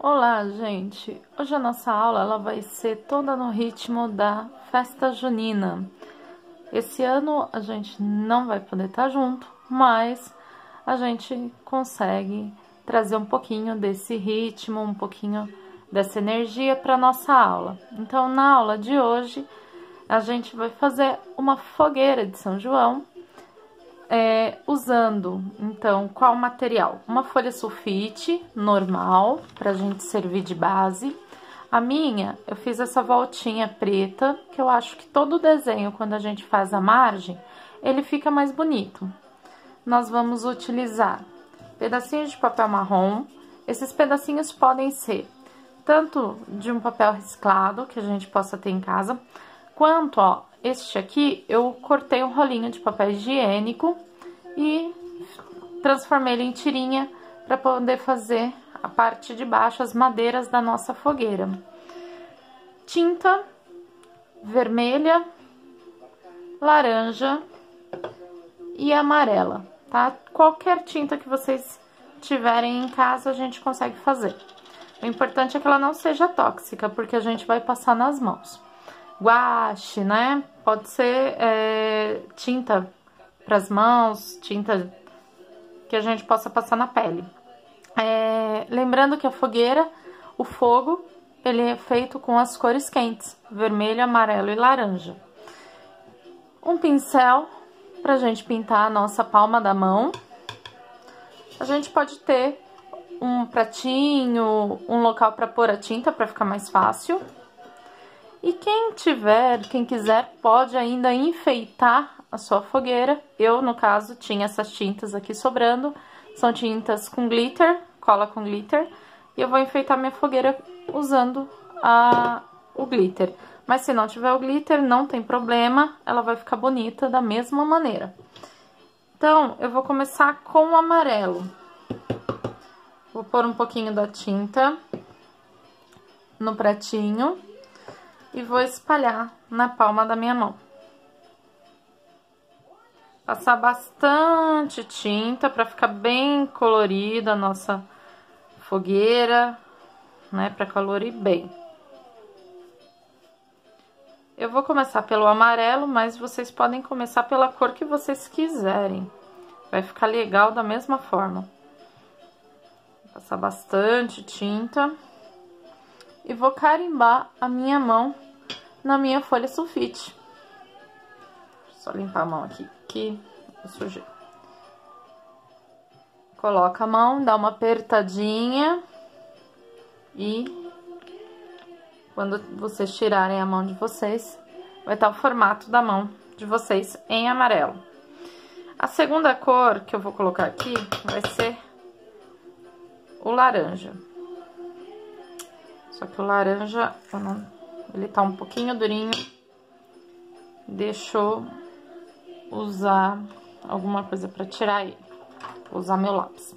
Olá, gente! Hoje a nossa aula ela vai ser toda no ritmo da festa junina. Esse ano a gente não vai poder estar junto, mas a gente consegue trazer um pouquinho desse ritmo, um pouquinho dessa energia para nossa aula. Então, na aula de hoje, a gente vai fazer uma fogueira de São João, usando, então, qual material? Uma folha sulfite normal, pra gente servir de base. A minha, eu fiz essa voltinha preta, que eu acho que todo desenho, quando a gente faz a margem, ele fica mais bonito. Nós vamos utilizar pedacinhos de papel marrom. Esses pedacinhos podem ser tanto de um papel reciclado, que a gente possa ter em casa, quanto, ó, este aqui, eu cortei um rolinho de papel higiênico e transformei ele em tirinha para poder fazer a parte de baixo, as madeiras da nossa fogueira. Tinta vermelha, laranja e amarela, tá? Qualquer tinta que vocês tiverem em casa, a gente consegue fazer. O importante é que ela não seja tóxica, porque a gente vai passar nas mãos. Guache, né? Pode ser tinta para as mãos, tinta que a gente possa passar na pele. Lembrando que a fogueira, o fogo, ele é feito com as cores quentes, vermelho, amarelo e laranja. Um pincel para a gente pintar a nossa palma da mão. A gente pode ter um pratinho, um local para pôr a tinta para ficar mais fácil. E quem quiser, pode ainda enfeitar a sua fogueira. Eu, no caso, tinha essas tintas aqui sobrando. São tintas com glitter, cola com glitter. E eu vou enfeitar minha fogueira usando o glitter. Mas se não tiver o glitter, não tem problema. Ela vai ficar bonita da mesma maneira. Então, eu vou começar com o amarelo. Vou pôr um pouquinho da tinta no pratinho e vou espalhar na palma da minha mão. Passar bastante tinta para ficar bem colorida a nossa fogueira, né? Para colorir bem. Eu vou começar pelo amarelo, mas vocês podem começar pela cor que vocês quiserem. Vai ficar legal da mesma forma. Vou passar bastante tinta. E vou carimbar a minha mão na minha folha sulfite. Só limpar a mão aqui, que eu sujei. Coloca a mão, dá uma apertadinha. E quando vocês tirarem a mão de vocês, vai estar o formato da mão de vocês em amarelo. A segunda cor que eu vou colocar aqui vai ser o laranja. Só que o laranja, ele tá um pouquinho durinho. Deixa eu usar alguma coisa pra tirar ele. Vou usar meu lápis.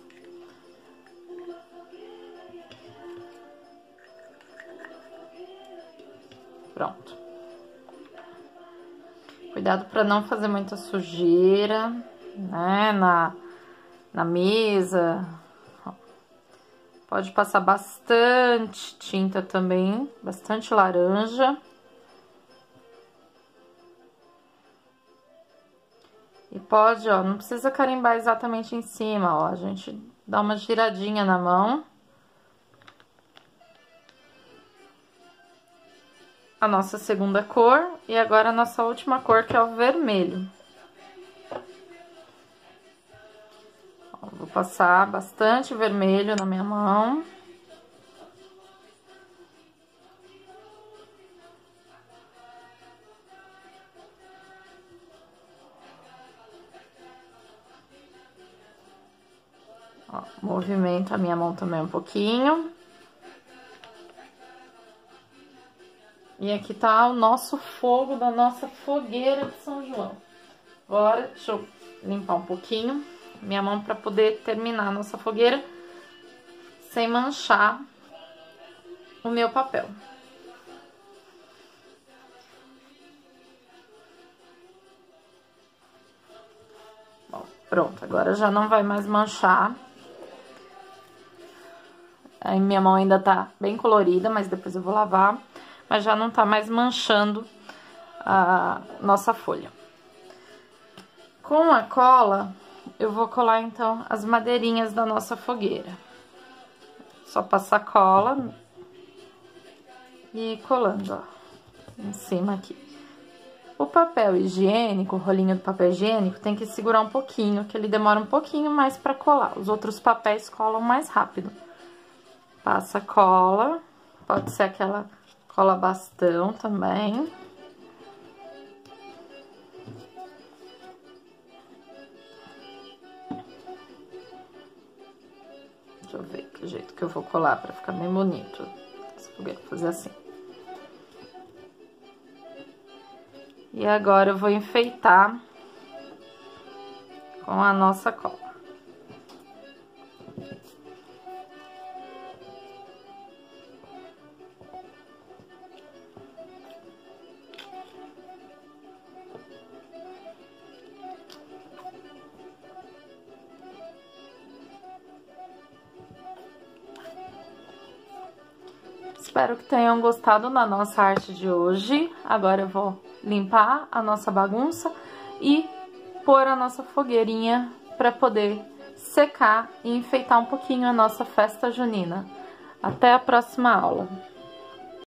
Pronto. Cuidado pra não fazer muita sujeira, né, na mesa. Pode passar bastante tinta também, bastante laranja. E pode, ó, não precisa carimbar exatamente em cima, ó, a gente dá uma giradinha na mão. A nossa segunda cor e agora a nossa última cor, que é o vermelho. Vou passar bastante vermelho na minha mão. Ó, movimento a minha mão também um pouquinho. E aqui tá o nosso fogo da nossa fogueira de São João. Agora, deixa eu limpar um pouquinho minha mão para poder terminar a nossa fogueira sem manchar o meu papel. Bom, pronto, agora já não vai mais manchar. A minha mão ainda tá bem colorida, mas depois eu vou lavar. Mas já não tá mais manchando a nossa folha. Com a cola, eu vou colar, então, as madeirinhas da nossa fogueira. Só passar cola e ir colando, ó, em cima aqui. O papel higiênico, o rolinho do papel higiênico, tem que segurar um pouquinho, que ele demora um pouquinho mais pra colar. Os outros papéis colam mais rápido. Passa cola, pode ser aquela cola bastão também. Deixa eu ver que jeito que eu vou colar pra ficar bem bonito. Vou fazer assim. E agora eu vou enfeitar com a nossa cola. Espero que tenham gostado da nossa arte de hoje. Agora eu vou limpar a nossa bagunça e pôr a nossa fogueirinha para poder secar e enfeitar um pouquinho a nossa festa junina. Até a próxima aula!